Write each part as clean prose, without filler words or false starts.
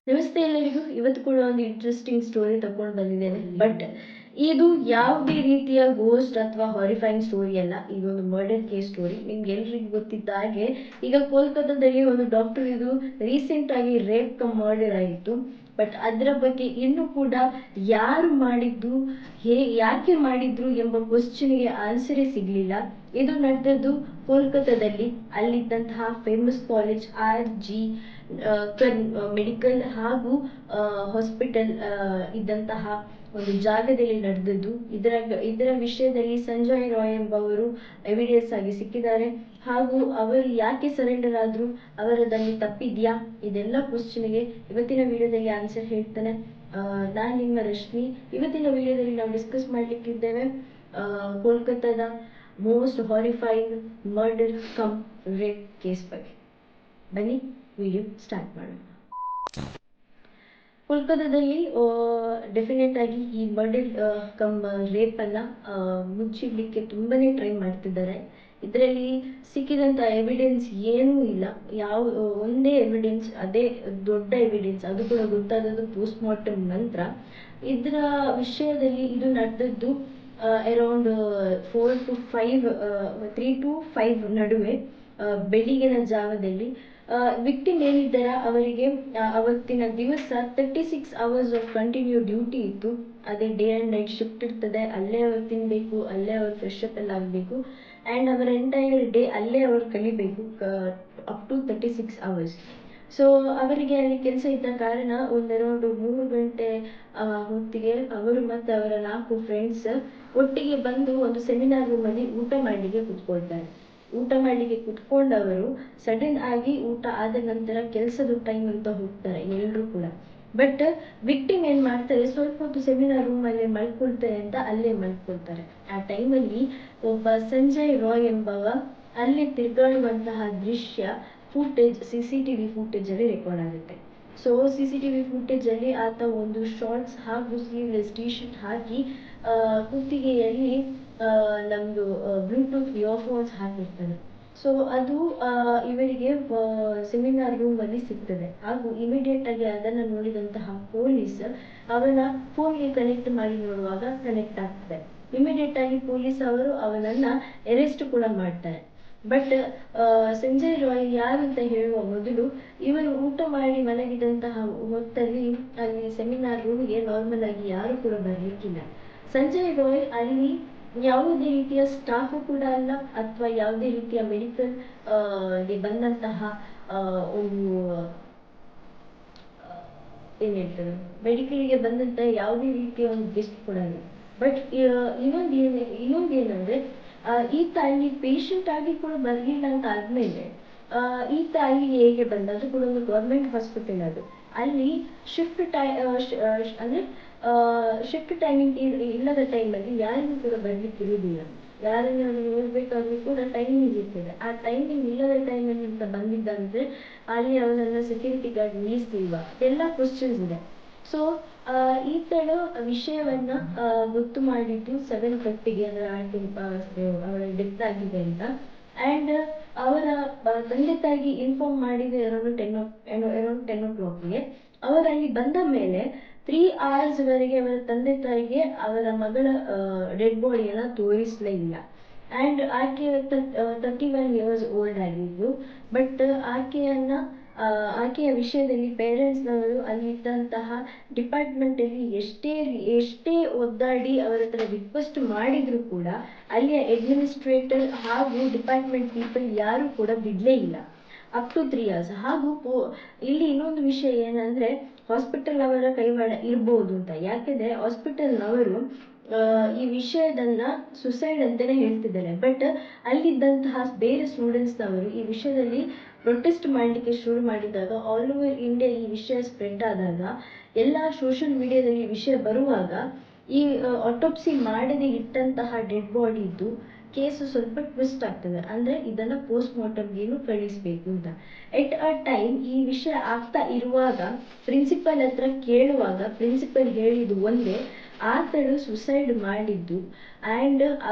ನಮಸ್ತೆ ಎಲ್ಲರಿಗೂ. ಇವತ್ತು ಕೂಡ ಒಂದು ಇಂಟ್ರೆಸ್ಟಿಂಗ್ ಸ್ಟೋರಿ ತಗೊಂಡು ಬಂದಿದ್ದೇನೆ. ಬಟ್ ಇದು ಯಾವುದೇ ರೀತಿಯ ಗೋಸ್ಟ್ ಅಥವಾ ಹಾರಿಫೈಯಿಂಗ್ ಸ್ಟೋರಿ ಅಲ್ಲ. ಇದೊಂದು ಮರ್ಡರ್ ಕೇಸ್ ಸ್ಟೋರಿ. ನಿಮ್ಗೆ ಎಲ್ರಿಗೂ ಗೊತ್ತಿದ್ದ ಹಾಗೆ ಈಗ ಕೋಲ್ಕತ್ತಾದಲ್ಲಿ ಒಂದು ಡಾಕ್ಟರ್ ಇದು ರೀಸೆಂಟ್ ಆಗಿ ರೇಪ್ ಕಮ್ ಮರ್ಡರ್ ಆಗಿತ್ತು. ಬಟ್ ಅದರ ಬಗ್ಗೆ ಇನ್ನೂ ಕೂಡ ಯಾರು ಮಾಡಿದ್ದು, ಯಾಕೆ ಮಾಡಿದ್ರು ಎಂಬ ಕ್ವಶನ್ಗೆ ಆನ್ಸರೇ ಸಿಗಲಿಲ್ಲ. ಇದು ನಡೆದದ್ದು ಕೋಲ್ಕತ್ತಾದಲ್ಲಿ. ಅಲ್ಲಿದ್ದಂತಹ ಫೇಮಸ್ ಕಾಲೇಜ್ RG ಮೆಡಿಕಲ್ ಹಾಗೂ ಹಾಸ್ಪಿಟಲ್ ಇದ್ದಂತಹ ಒಂದು ಜಾಗದಲ್ಲಿ ನಡೆದದ್ದು. ಇದರ ವಿಷಯದಲ್ಲಿ ಸಂಜಯ್ ರಾಯ್ ಎಂಬವರು ಎವಿಡೆನ್ಸ್ ಆಗಿ ಸಿಕ್ಕಿದ್ದಾರೆ. ಹಾಗೂ ಅವರು ಯಾಕೆ ಸರೆಂಡರ್ ಆದ್ರು, ಅವರದಲ್ಲಿ ತಪ್ಪಿದ್ಯಾ, ಇದೆಲ್ಲ ಕ್ವಶನ್ಗೆ ಇವತ್ತಿನ ವಿಡಿಯೋದಲ್ಲಿ ಆನ್ಸರ್ ಹೇಳ್ತಾನೆ. ನಾನು ನಿಮ್ಮ ರಶ್ಮಿ. ಇವತ್ತಿನ ವಿಡಿಯೋದಲ್ಲಿ ನಾವು ಡಿಸ್ಕಸ್ ಮಾಡ್ಲಿಕ್ಕಿದ್ದೇವೆ ಕೋಲ್ಕತ್ತಾದ most horrifying murder cum rape case ಬಗ್ಗೆ. ಬನ್ನಿ ವಿಡಿಯೋ ಸ್ಟಾರ್ಟ್ ಮಾಡೋಣ. ಕೋಲ್ಕತ್ತಾದಲ್ಲಿ ಡೆಫಿನೆಟ್ ಆಗಿ ಈ ಮರ್ಡರ್ ಕಮ್ ರೇಪ್ ಅನ್ನ ಮುಚ್ಚಿಡ್ಲಿಕ್ಕೆ ತುಂಬಾನೇ ಟ್ರೈ ಮಾಡ್ತಿದ್ದಾರೆ. ಇದರಲ್ಲಿ ಸಿಕ್ಕಿದಂತ ಎವಿಡೆನ್ಸ್ ಏನೂ ಇಲ್ಲ. ಒಂದೇ ಎವಿಡೆನ್ಸ್, ಅದೇ ದೊಡ್ಡ ಎವಿಡೆನ್ಸ್, ಅದು ಕೂಡ ಗೊತ್ತಾದದ್ದು ಪೋಸ್ಟ್ ಮಾರ್ಟಮ್ ನಂತರ. ಇದರ ವಿಷಯದಲ್ಲಿ ಇದು ನಡೆದದ್ದು ಅರೌಂಡ್ 3 to 5 ನಡುವೆ ಬೆಳಿಗಿನ ಜಾವದಲ್ಲಿ. ವಿಕ್ಟಿಮ್ ಏನಿದ್ದಾರ ಅವರಿಗೆ ಅವತ್ತಿನ ದಿವಸ 36 hours ಆಫ್ ಕಂಟಿನ್ಯೂ ಡ್ಯೂಟಿ ಇತ್ತು. ಅದೇ ಡೇ ಅಂಡ್ ನೈಟ್ ಶಿಫ್ಟ್ ಇರ್ತದೆ. ಅಲ್ಲೇ ಅವ್ರು ತಿನ್ಬೇಕು, ಅಲ್ಲೇ ಅವ್ರು ಫ್ರೆಶ್ ಅಪ್ ಎಲ್ಲ ಆಗಬೇಕು, ಆ್ಯಂಡ್ ಅವರ ಎಂಟೈರ್ ಡೇ ಅಲ್ಲೇ ಅವ್ರು ಕಲಿಬೇಕು ಅಪ್ ಟು 36 hours. ಸೊ ಅವರಿಗೆ ಅಲ್ಲಿ ಕೆಲಸ ಇದ್ದ ಕಾರಣ ಒಂದೆರಡು 3 ಗಂಟೆ ಹೊತ್ತಿಗೆ ಅವರು ಮತ್ತು ಅವರ 4 ಫ್ರೆಂಡ್ಸ್ ಒಟ್ಟಿಗೆ ಬಂದು ಒಂದು ಸೆಮಿನಾರ್ ರೂಮಲ್ಲಿ ಊಟ ಮಾಡಲಿಕ್ಕೆ ಕುತ್ಕೊಳ್ತಾರೆ. ಊಟ ಮಾಡಲಿಕ್ಕೆ ಕುತ್ಕೊಂಡವರು ಸಡನ್ ಆಗಿ ಊಟ ಆದ ನಂತರ ಕೆಲಸದ ಟೈಮ್ ಅಂತ ಹೋಗ್ತಾರೆ ಎಲ್ಲರೂ ಕೂಡ. ಬಟ್ ವಿಕ್ಟಿಮ್ ಏನ್ ಮಾಡ್ತಾರೆ, ಸ್ವಲ್ಪ ಹೊತ್ತು ಸೆಮಿನಾರ್ ರೂಮ್ ಅಲ್ಲೇ ಮಲ್ಕೊಳ್ತಾರೆ ಅಂತ ಅಲ್ಲೇ ಮಲ್ಕೊಳ್ತಾರೆ. ಆ ಟೈಮಲ್ಲಿ ಒಬ್ಬ ಸಂಜಯ್ ರಾಯ್ ಎಂಬವ ಅಲ್ಲಿ ತಿರುಗಾಡುವಂತಹ ದೃಶ್ಯ ಫುಟೇಜ್ CCTV ಫುಟೇಜ್ ಅಲ್ಲಿ ರೆಕಾರ್ಡ್ ಆಗುತ್ತೆ. ಸೊ CCTV ಫುಟೇಜ್ ಅಲ್ಲಿ ಆತ ಒಂದು ಶಾರ್ಟ್ಸ್ ಹಾಗೂ ಸ್ಲೀವ್ಲೆಸ್ ಟಿ ಶರ್ಟ್ ಹಾಕಿ ಕುತ್ತಿಗೆಯಲ್ಲಿ ನಮ್ದು ಬ್ಲೂಟೂತ್ ಇಯರ್ಫೋನ್ಸ್ ಹಾಕಿರ್ತಾನೆ. ಸೊ ಅದು ಇವರಿಗೆ ಸೆಮಿನಾರ್ ರೂಮ್ ಅಲ್ಲಿ ಸಿಗ್ತದೆ. ಹಾಗೂ ಇಮಿಡಿಯೇಟ್ ಆಗಿ ಅದನ್ನು ನೋಡಿದಂತಹ ಪೊಲೀಸ್ ಅವನ ಫೋನ್ಗೆ ಕನೆಕ್ಟ್ ಮಾಡಿ ನೋಡುವಾಗ ಕನೆಕ್ಟ್ ಆಗ್ತದೆ. ಇಮಿಡಿಯೇಟ್ ಆಗಿ ಪೊಲೀಸ್ ಅವರು ಅವನನ್ನ ಅರೆಸ್ಟ್ ಕೂಡ ಮಾಡ್ತಾರೆ. ಬಟ್ ಸಂಜಯ್ ರಾಯ್ ಯಾರು ಅಂತ ಹೇಳುವ ಮೊದಲು, ಇವರು ಊಟ ಮಾಡಿ ಮಲಗಿದಂತಹ ಹೊತ್ತಲ್ಲಿ ಅಲ್ಲಿ ಸೆಮಿನಾರ್ ರೂಮ್ಗೆ ನಾರ್ಮಲ್ ಆಗಿ ಯಾರು ಕೂಡ ಬರ್ಲಿಕ್ಕಿಲ್ಲ. ಸಂಜಯ್ ರಾಯ್ ಅಲ್ಲಿ ಯಾವುದೇ ರೀತಿಯ ಸ್ಟಾಫ್ ಕೂಡ ಅಲ್ಲ, ಅಥವಾ ಯಾವುದೇ ರೀತಿಯ ಮೆಡಿಕಲ್ ಗೆ ಬಂದಂತಹ ಒಂದು ಏನ್ ಹೇಳ್ತಾರೆ, ಮೆಡಿಕಲ್ಗೆ ಬಂದಂತಹ ಯಾವುದೇ ರೀತಿಯ ಒಂದು ಗೆಸ್ಟ್ ಕೂಡ ಅಲ್ಲ. ಬಟ್ ಇನ್ನೊಂದೇನಂದ್ರೆ ಈತ ಅಲ್ಲಿ ಪೇಷಂಟ್ ಆಗಿ ಕೂಡ ಬರ್ಲಿಲ್ಲ ಅಂತ ಆದ್ಮೇಲೆ ಈತ ಅಲ್ಲಿ ಹೇಗೆ ಬಂದ, ಅದು ಕೂಡ ಒಂದು ಗೌರ್ಮೆಂಟ್ ಹಾಸ್ಪಿಟಲ್. ಅದು ಅಲ್ಲಿ ಶಿಫ್ಟ್ ಅಂದ್ರೆ ಶಿಫ್ಟ್ ಟೈಮಿಂಗ್ ಇಲ್ಲದ ಟೈಮಲ್ಲಿ ಯಾರಿಗೂ ಕೂಡ ಬರ್ಲಿಕ್ಕೆ ಇರುವುದಿಲ್ಲ. ಯಾರನ್ನ ನೋಡ್ಬೇಕಾದ್ರೂ ಕೂಡ ಟೈಮಿಂಗ್ ಇರ್ತದೆ. ಆ ಟೈಮಿಂಗ್ ಇಲ್ಲದ ಟೈಮಲ್ಲಿ ಅಂತ ಬಂದಿದ್ದಂದ್ರೆ ಅಲ್ಲಿ ಅವನನ್ನ ಸೆಕ್ಯೂರಿಟಿ ಗಾರ್ಡ್ ನಿಲ್ಲಿಸ್ತಿಲ್ವಾ, ಎಲ್ಲ ಕ್ವಶನ್ಸ್ ಇದೆ. ಸೊ ಈತಳ ವಿಷಯವನ್ನ ಗೊತ್ತು ಮಾಡಿದ್ದು 7:30ಗೆ, ಅಂದ್ರೆ ಅವರ ಡೆತ್ ಆಗಿದೆ ಅಂತ. ಅಂಡ್ ಅವರ ತಂದೆ ತಾಯಿಗೆ ಇನ್ಫಾರ್ಮ್ ಮಾಡಿದ ಅರೌಂಡ್ 10 o'clockಗೆ. ಅವರಲ್ಲಿ ಬಂದ ಮೇಲೆ 3 hours ವರೆಗೆ ಅವರ ತಂದೆ ತಾಯಿಗೆ ಅವರ ಮಗಳ ಡೆಡ್ ಬಾಡಿಯನ್ನ ತೋರಿಸಲೇ ಇಲ್ಲ. ಅಂಡ್ ಆಕೆ 31 years ಓಲ್ಡ್ ಆಗಿದ್ದು. ಬಟ್ ಆಕೆಯ ವಿಷಯದಲ್ಲಿ ಪೇರೆಂಟ್ಸ್ನವರು ಅಲ್ಲಿದ್ದಂತಹ ಡಿಪಾರ್ಟ್ಮೆಂಟ್ ಅಲ್ಲಿ ಎಷ್ಟೇ ಒದ್ದಾಡಿ ಅವರ ಹತ್ರ ರಿಕ್ವೆಸ್ಟ್ ಮಾಡಿದ್ರು ಕೂಡ ಅಲ್ಲಿಯ ಅಡ್ಮಿನಿಸ್ಟ್ರೇಟರ್ ಹಾಗೂ ಡಿಪಾರ್ಟ್ಮೆಂಟ್ ಪೀಪಲ್ ಯಾರು ಕೂಡ ಬಿಡ್ಲೇ ಇಲ್ಲ ಅಪ್ ಟು 3 hours. ಹಾಗೂ ಇಲ್ಲಿ ಇನ್ನೊಂದು ವಿಷಯ ಏನಂದ್ರೆ, ಹಾಸ್ಪಿಟಲ್ ಅವರ ಕೈವಾಡ ಇರ್ಬೋದು ಅಂತ. ಯಾಕೆಂದ್ರೆ ಹಾಸ್ಪಿಟಲ್ನವರು ಈ ವಿಷಯದನ್ನ ಸುಸೈಡ್ ಅಂತಾನೆ ಹೇಳ್ತಿದ್ದಾರೆ. ಬಟ್ ಅಲ್ಲಿದ್ದಂತಹ ಬೇರೆ ಸ್ಟೂಡೆಂಟ್ಸ್ನವರು ಈ ವಿಷಯದಲ್ಲಿ ಪ್ರೊಟೆಸ್ಟ್ ಮಾಡಲಿಕ್ಕೆ ಶುರು ಮಾಡಿದಾಗ, ಆಲ್ ಓವರ್ ಇಂಡಿಯಾ ಈ ವಿಷಯ ಸ್ಪ್ರೆಡ್ ಆದಾಗ, ಎಲ್ಲ ಸೋಷಿಯಲ್ ಮೀಡಿಯಾದಲ್ಲಿ ಈ ವಿಷಯ ಬರುವಾಗ, ಈ ಆಟೋಪ್ಸಿ ಮಾಡದೆ ಇಟ್ಟಂತಹ ಡೆಡ್ ಬಾಡಿ ಇದ್ದು ಕೇಸು ಸ್ವಲ್ಪ ಟ್ವಿಸ್ಟ್ ಆಗ್ತದೆ. ಅಂದ್ರೆ ಇದನ್ನ ಪೋಸ್ಟ್ ಮಾರ್ಟಮ್ಗೇನು ಕಳಿಸ್ಬೇಕು ಅಂತ. ಎಟ್ ಅ ಟೈಮ್ ಈ ವಿಷಯ ಆಗ್ತಾ ಇರುವಾಗ ಪ್ರಿನ್ಸಿಪಲ್ ಹತ್ರ ಕೇಳುವಾಗ ಪ್ರಿನ್ಸಿಪಲ್ ಹೇಳಿದ್ದು ಒಂದೇ, ಆತಳು ಸುಸೈಡ್ ಮಾಡಿದ್ದು ಆ್ಯಂಡ್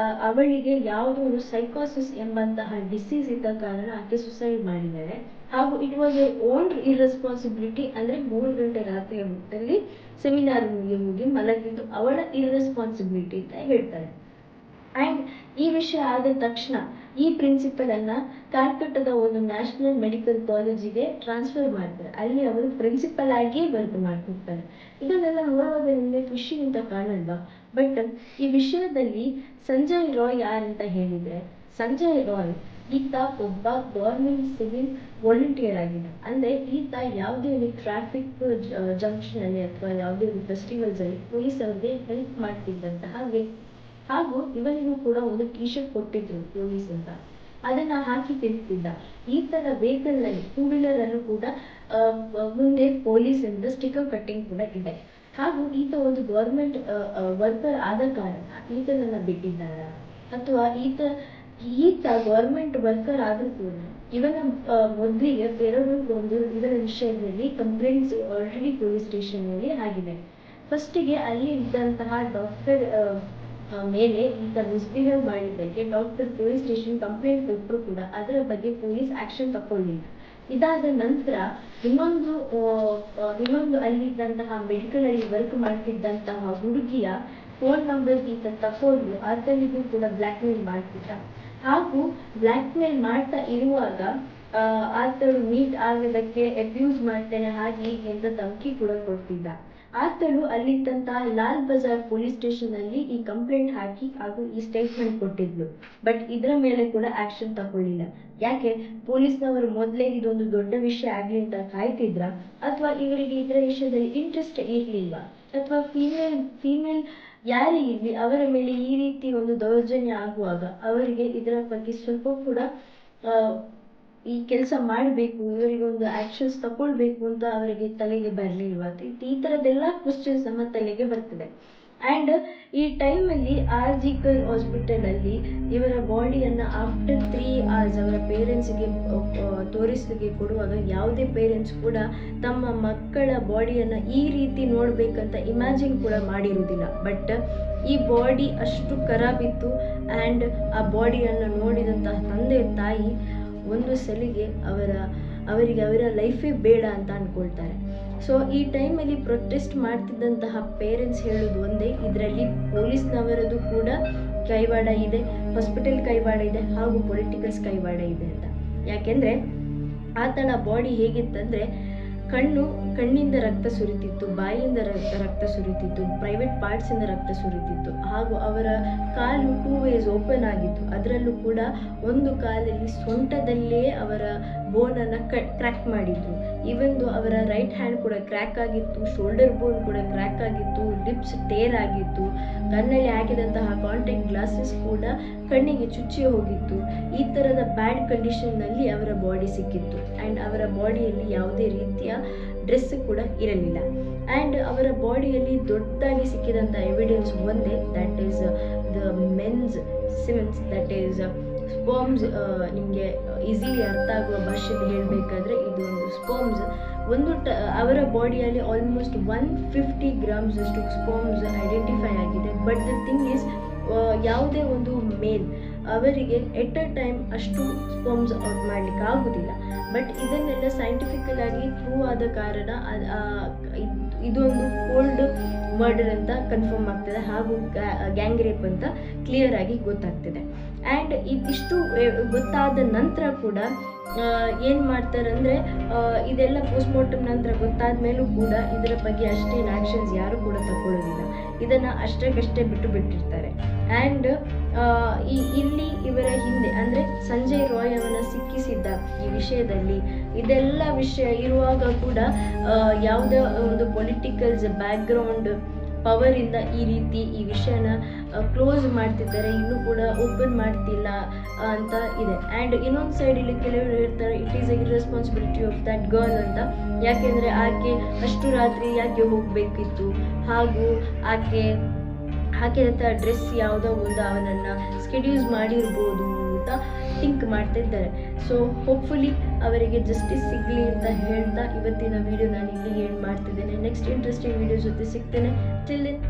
ಅವಳಿಗೆ ಯಾವುದೋ ಒಂದು ಸೈಕೋಸಿಸ್ ಎಂಬಂತಹ ಡಿಸೀಸ್ ಇದ್ದ ಕಾರಣ ಆಕೆ ಸುಸೈಡ್ ಮಾಡಿದ್ದಾರೆ. ಹಾಗೂ it was A old irresponsibility, ಅಂದರೆ 3 ಗಂಟೆ ರಾತ್ರಿಯ ಹೊತ್ತಲ್ಲಿ ಸೆಮಿನಾರ್ ಹೋಗಿ ಮಲಗಿದ್ದು ಅವಳ ಇರ್ರೆಸ್ಪಾನ್ಸಿಬಿಲಿಟಿ ಅಂತ ಹೇಳ್ತಾರೆ. ಆ್ಯಂಡ್ ಈ ವಿಷಯ ಆದ ತಕ್ಷಣ ಈ ಪ್ರಿನ್ಸಿಪಲ್ ಅನ್ನ ಕ್ಯಾಲ್ಕಟ್ಟದ ಒಂದು ನ್ಯಾಷನಲ್ ಮೆಡಿಕಲ್ ಕಾಲೇಜಿಗೆ ಟ್ರಾನ್ಸ್ಫರ್ ಮಾಡ್ತಾರೆ. ಅಲ್ಲಿ ಅವರು ಪ್ರಿನ್ಸಿಪಲ್ ಆಗಿಯೇ ವರ್ಕ್ ಮಾಡ್ತಿರ್ತಾರೆ. ಇದನ್ನೆಲ್ಲ ನೋಡುವಾಗ ನಿಮಗೆ ಖುಷಿ ಅಂತ ಕಾಣಲ್ವಾ? ಬಟ್ ಈ ವಿಷಯದಲ್ಲಿ ಸಂಜಯ್ ರಾಯ್ ಯಾರಂತ ಹೇಳಿದ್ರೆ, ಸಂಜಯ್ ರಾಯ್ ಈತ ಒಬ್ಬ ಗೌರ್ಮೆಂಟ್ ಸಿವಿಲ್ ವಾಲಂಟಿಯರ್ ಆಗಿದೆ. ಅಂದ್ರೆ ಈತ ಯಾವುದೇ ಒಂದು ಟ್ರಾಫಿಕ್ ಜಂಕ್ಷನ್ ಅಲ್ಲಿ ಅಥವಾ ಯಾವುದೇ ಒಂದು ಫೆಸ್ಟಿವಲ್ಸ್ ಅಲ್ಲಿ ಪೊಲೀಸ್ ಅವ್ರಿಗೆ ಹೆಲ್ಪ್ ಮಾಡ್ತಿದ್ದಂತಹ ವ್ಯಕ್ತಿ. ಹಾಗೂ ಇವನಿಗೂ ಕೂಡ ಒಂದು ಟಿ ಶರ್ಟ್ ಕೊಟ್ಟಿದ್ರು ಪೊಲೀಸ್ ಅಂತ, ಅದನ್ನ ಹಾಕಿ ತಿರುಗ್ತಿದ್ದ. ಈ ತರ ವೆಹಿಕಲ್ ನಲ್ಲಿ 2 ವೀಲರ್ ಅಲ್ಲೂ ಕೂಡ ಮುಂದೆ ಪೊಲೀಸ್ ಎಂದು ಸ್ಟಿಕರ್ ಕಟ್ಟಿಂಗ್ ಕೂಡ ಇದೆ. ಹಾಗೂ ಈತ ಒಂದು ಗೌರ್ಮೆಂಟ್ ವರ್ಕರ್ ಆದ ಕಾರಣ ಈತನನ್ನ ಬಿಟ್ಟಿದ್ದಾರ ಅಥವಾ ಈತ ಗೌರ್ಮೆಂಟ್ ವರ್ಕರ್ ಆದ್ರೂ ಕೂಡ ಇವನ ಮೊದಲಿಗೆ ಒಂದು ಇದರ ವಿಷಯದಲ್ಲಿ ಕಂಪ್ಲೇಂಟ್ಸ್ ಆಲ್ರೆಡಿ ಪೊಲೀಸ್ ಸ್ಟೇಷನ್ ನಲ್ಲಿ ಆಗಿದೆ. ಫಸ್ಟಿಗೆ ಅಲ್ಲಿ ಇದ್ದಂತಹ ಡಾಕ್ಟರ್ ಮೇಲೆ ಈತ ಮಿಸ್ಬಿಹೇವ್ ಮಾಡಿದ್ದಕ್ಕೆ ಡಾಕ್ಟರ್ ಪೊಲೀಸ್ ಸ್ಟೇಷನ್ ಕಂಪ್ಲೇಂಟ್ ಕೊಟ್ಟರು ಕೂಡ ಅದರ ಬಗ್ಗೆ ಪೊಲೀಸ್ ಆಕ್ಷನ್ ತಗೊಳ್ಳಿಲ್ಲ. ಇದಾದ ನಂತರ ಇನ್ನೊಂದು ಅಲ್ಲಿದ್ದಂತಹ ಮೆಡಿಕಲ್ ಅಲ್ಲಿ ವರ್ಕ್ ಮಾಡ್ತಿದ್ದಂತಹ ಹುಡುಗಿಯ ಫೋನ್ ನಂಬರ್ ಈತ ತಕೊಂಡು ಆತನಿಗೂ ಕೂಡ ಬ್ಲ್ಯಾಕ್ ಮೇಲ್ ಮಾಡ್ತಿದ್ದ. ಹಾಗೂ ಬ್ಲ್ಯಾಕ್ ಮೇಲ್ ಮಾಡ್ತಾ ಇರುವಾಗ ಆತಳು ಮೀಟ್ ಆಗೋದಕ್ಕೆ ಅಬ್ಯೂಸ್ ಮಾಡ್ತೇನೆ ಹಾಗೆ ಹೀಗೆ ಅಂತ ಧಮಕಿ ಕೂಡ ಕೊಡ್ತಿದ್ದ. ಆತಳು ಅಲ್ಲಿದ್ದಂತಹ ಲಾಲ್ ಬಜಾರ್ ಪೊಲೀಸ್ ಸ್ಟೇಷನ್ ಅಲ್ಲಿ ಈ ಕಂಪ್ಲೇಂಟ್ ಹಾಕಿ ಹಾಗೂ ಈ ಸ್ಟೇಟ್ಮೆಂಟ್ ಕೊಟ್ಟಿದ್ಲು. ಬಟ್ ಇದರ ಮೇಲೆ ಕೂಡ ಆಕ್ಷನ್ ತಗೊಳ್ಳಿಲ್ಲ. ಯಾಕೆ? ಪೊಲೀಸ್ನವರು ಮೊದಲೇ ಇದೊಂದು ದೊಡ್ಡ ವಿಷಯ ಆಗ್ಲಿ ಅಂತ ಕಾಯ್ತಿದ್ರ, ಅಥವಾ ಇವರಿಗೆ ಇದರ ವಿಷಯದಲ್ಲಿ ಇಂಟ್ರೆಸ್ಟ್ ಇರ್ಲಿಲ್ವಾ, ಅಥವಾ ಫೀಮೇಲ್ ಯಾರೇ ಇರ್ಲಿ ಅವರ ಮೇಲೆ ಈ ರೀತಿ ಒಂದು ದೌರ್ಜನ್ಯ ಆಗುವಾಗ ಅವರಿಗೆ ಇದರ ಬಗ್ಗೆ ಸ್ವಲ್ಪ ಕೂಡ ಈ ಕೆಲಸ ಮಾಡಬೇಕು, ಇವರಿಗೆ ಒಂದು ಆಕ್ಷನ್ಸ್ ತಗೊಳ್ಬೇಕು ಅಂತ ಅವರಿಗೆ ತಲೆಗೆ ಬರಲಿಲ್ವಾ? ಈ ತರದೆಲ್ಲ ಕ್ವಶನ್ಸ್ ನಮ್ಮ ತಲೆಗೆ ಬರ್ತದೆ. ಆ್ಯಂಡ್ ಈ ಟೈಮಲ್ಲಿ ಆರ್ಜಿಕಲ್ ಹಾಸ್ಪಿಟಲ್ ಅಲ್ಲಿ ಇವರ ಬಾಡಿಯನ್ನ ಆಫ್ಟರ್ 3 hours ಅವರ ಪೇರೆಂಟ್ಸ್ಗೆ ತೋರಿಸಲಿಕ್ಕೆ ಕೊಡುವಾಗ ಯಾವುದೇ ಪೇರೆಂಟ್ಸ್ ಕೂಡ ತಮ್ಮ ಮಕ್ಕಳ ಬಾಡಿಯನ್ನ ಈ ರೀತಿ ನೋಡ್ಬೇಕಂತ ಇಮ್ಯಾಜಿನ್ ಕೂಡ ಮಾಡಿರುವುದಿಲ್ಲ. ಬಟ್ ಈ ಬಾಡಿ ಅಷ್ಟು ಖರಾಬಿತ್ತು. ಆ್ಯಂಡ್ ಆ ಬಾಡಿಯನ್ನು ನೋಡಿದಂತಹ ತಂದೆ ತಾಯಿ ಒಂದು ಸಲಿಗೆ ಅವರಿಗೆ ಅವರ ಲೈಫೇ ಬೇಡ ಅಂತ ಅಂದ್ಕೊಳ್ತಾರೆ. ಸೊ ಈ ಟೈಮಲ್ಲಿ ಪ್ರೊಟೆಸ್ಟ್ ಮಾಡ್ತಿದ್ದಂತಹ ಪೇರೆಂಟ್ಸ್ ಹೇಳೋದು ಒಂದೇ, ಇದರಲ್ಲಿ ಪೊಲೀಸ್ನವರದು ಕೂಡ ಕೈವಾಡ ಇದೆ, ಹಾಸ್ಪಿಟಲ್ ಕೈವಾಡ ಇದೆ, ಹಾಗೂ ಪೊಲಿಟಿಕಲ್ಸ್ ಕೈವಾಡ ಇದೆ ಅಂತ. ಯಾಕೆಂದರೆ ಆತನ ಬಾಡಿ ಹೇಗಿತ್ತಂದರೆ ಕಣ್ಣಿಂದ ರಕ್ತ ಸುರಿತಿತ್ತು, ಬಾಯಿಯಿಂದ ರಕ್ತ ಸುರಿತಿತ್ತು, ಪ್ರೈವೇಟ್ ಪಾರ್ಟ್ಸಿಂದ ರಕ್ತ ಸುರಿತಿತ್ತು. ಹಾಗೂ ಅವರ ಕಾಲು 2 ways ಓಪನ್ ಆಗಿತ್ತು. ಅದರಲ್ಲೂ ಕೂಡ ಒಂದು ಕಾಲಲ್ಲಿ ಸೊಂಟದಲ್ಲೇ ಅವರ ಬೋನನ್ನು ಕ್ರ್ಯಾಕ್ ಮಾಡಿದ್ರು. ಇವಂದು ಅವರ ರೈಟ್ ಹ್ಯಾಂಡ್ ಕೂಡ ಕ್ರ್ಯಾಕ್ ಆಗಿತ್ತು, ಶೋಲ್ಡರ್ ಬೋನ್ ಕೂಡ ಕ್ರ್ಯಾಕ್ ಆಗಿತ್ತು, ಲಿಪ್ಸ್ ಟೇರ್ ಆಗಿತ್ತು, ಕಣ್ಣಲ್ಲಿ ಹಾಕಿದಂತಹ ಕಾಂಟ್ಯಾಕ್ಟ್ ಗ್ಲಾಸಸ್ ಕೂಡ ಕಣ್ಣಿಗೆ ಚುಚ್ಚಿ ಹೋಗಿತ್ತು. ಈ ಥರದ ಬ್ಯಾಡ್ ಕಂಡೀಷನ್ನಲ್ಲಿ ಅವರ ಬಾಡಿ ಸಿಕ್ಕಿತ್ತು. ಆ್ಯಂಡ್ ಅವರ ಬಾಡಿಯಲ್ಲಿ ಯಾವುದೇ ರೀತಿಯ ಡ್ರೆಸ್ ಕೂಡ ಇರಲಿಲ್ಲ. ಆ್ಯಂಡ್ ಅವರ ಬಾಡಿಯಲ್ಲಿ ದೊಡ್ಡದಾಗಿ ಸಿಕ್ಕಿದಂಥ ಎವಿಡೆನ್ಸ್ ಒಂದೇ, that is the men's Simmons, that is sperms. ನಿಮಗೆ ಈಸಿಲಿ ಅರ್ಥ ಆಗುವ ಭಾಷೆಯಲ್ಲಿ ಹೇಳಬೇಕಾದ್ರೆ ಇದು ಒಂದು ಸ್ಪರ್ಮ್ಸ್. ಅವರ ಬಾಡಿಯಲ್ಲಿ ಆಲ್ಮೋಸ್ಟ್ 150 grams ಅಷ್ಟು ಸ್ಪರ್ಮ್ಸ್ ಐಡೆಂಟಿಫೈ ಆಗಿದೆ. ಬಟ್ ದ ಥಿಂಗ್ ಈಸ್, ಯಾವುದೇ ಒಂದು ಮೇಲ್ ಅವರಿಗೆ ಎಟ್ ಅ ಟೈಮ್ ಅಷ್ಟು ಸ್ಪರ್ಮ್ಸ್ ಔಟ್ ಮಾಡಲಿಕ್ಕೆ ಆಗೋದಿಲ್ಲ. ಬಟ್ ಇದನ್ನೆಲ್ಲ ಸೈಂಟಿಫಿಕಲ್ ಆಗಿ ಪ್ರೂವ್ ಆದ ಕಾರಣ ಇದೊಂದು ಕೋಲ್ಡ್ ಮರ್ಡರ್ ಅಂತ ಕನ್ಫರ್ಮ್ ಆಗ್ತದೆ, ಹಾಗೂ ಗ್ಯಾಂಗ್ ರೇಪ್ ಅಂತ ಕ್ಲಿಯರ್ ಆಗಿ ಗೊತ್ತಾಗ್ತದೆ. ಆ್ಯಂಡ್ ಇದಿಷ್ಟು ಗೊತ್ತಾದ ನಂತರ ಕೂಡ ಏನು ಮಾಡ್ತಾರೆ ಅಂದರೆ, ಇದೆಲ್ಲ ಪೋಸ್ಟ್ಮಾರ್ಟಮ್ ನಂತರ ಗೊತ್ತಾದ ಮೇಲೂ ಕೂಡ ಇದರ ಬಗ್ಗೆ ಅಷ್ಟೇನು ಆ್ಯಕ್ಷನ್ಸ್ ಯಾರು ಕೂಡ ತಗೊಳ್ಳೋದಿಲ್ಲ. ಇದನ್ನು ಅಷ್ಟಕ್ಕಷ್ಟೇ ಬಿಟ್ಟಿರ್ತಾರೆ. ಆ್ಯಂಡ್ ಇಲ್ಲಿ ಇವರ ಹಿಂದೆ ಅಂದರೆ ಸಂಜಯ್ ರಾಯ್ ಅವನ ಸಿಕ್ಕಿಸಿದ್ದ ಈ ವಿಷಯದಲ್ಲಿ ಇದೆಲ್ಲ ವಿಷಯ ಇರುವಾಗ ಕೂಡ ಯಾವುದೇ ಒಂದು ಪೊಲಿಟಿಕಲ್ಸ್ ಬ್ಯಾಕ್ಗ್ರೌಂಡ್ ಪವರಿಂದ ಈ ರೀತಿ ಈ ವಿಷಯನ ಕ್ಲೋಸ್ ಮಾಡ್ತಿದ್ದಾರೆ, ಇನ್ನೂ ಕೂಡ ಓಪನ್ ಮಾಡ್ತಿಲ್ಲ ಅಂತ ಇದೆ. ಆ್ಯಂಡ್ ಇನ್ನೊಂದು ಸೈಡಲ್ಲಿ ಕೆಲವರು ಹೇಳ್ತಾರೆ it is a irresponsibility of that girl ಅಂತ. ಯಾಕೆಂದರೆ ಆಕೆ ಅಷ್ಟು ರಾತ್ರಿ ಯಾಕೆ ಹೋಗಬೇಕಿತ್ತು, ಹಾಗೂ ಆಕೆ ಹಾಕಿದಂಥ ಡ್ರೆಸ್ ಯಾವುದೋ ಒಂದು ಅವನನ್ನು ಸ್ಕೆಡ್ಯೂಸ್ ಮಾಡಿರ್ಬೋದು ಅಂತ ಥಿಂಕ್ ಮಾಡ್ತಾ ಇದ್ದಾರೆ. ಸೊ ಹೋಪ್ಫುಲಿ ಅವರಿಗೆ ಜಸ್ಟಿಸ್ ಸಿಗಲಿ ಅಂತ ಹೇಳ್ತಾ ಇವತ್ತಿನ ವಿಡಿಯೋ ನಾನು ಇಲ್ಲಿಗೆ ಎಂಡ್ ಮಾಡ್ತಿದ್ದೇನೆ. ನೆಕ್ಸ್ಟ್ ಇಂಟ್ರೆಸ್ಟಿಂಗ್ ವಿಡಿಯೋ ಜೊತೆ ಸಿಗ್ತೇನೆ. Till then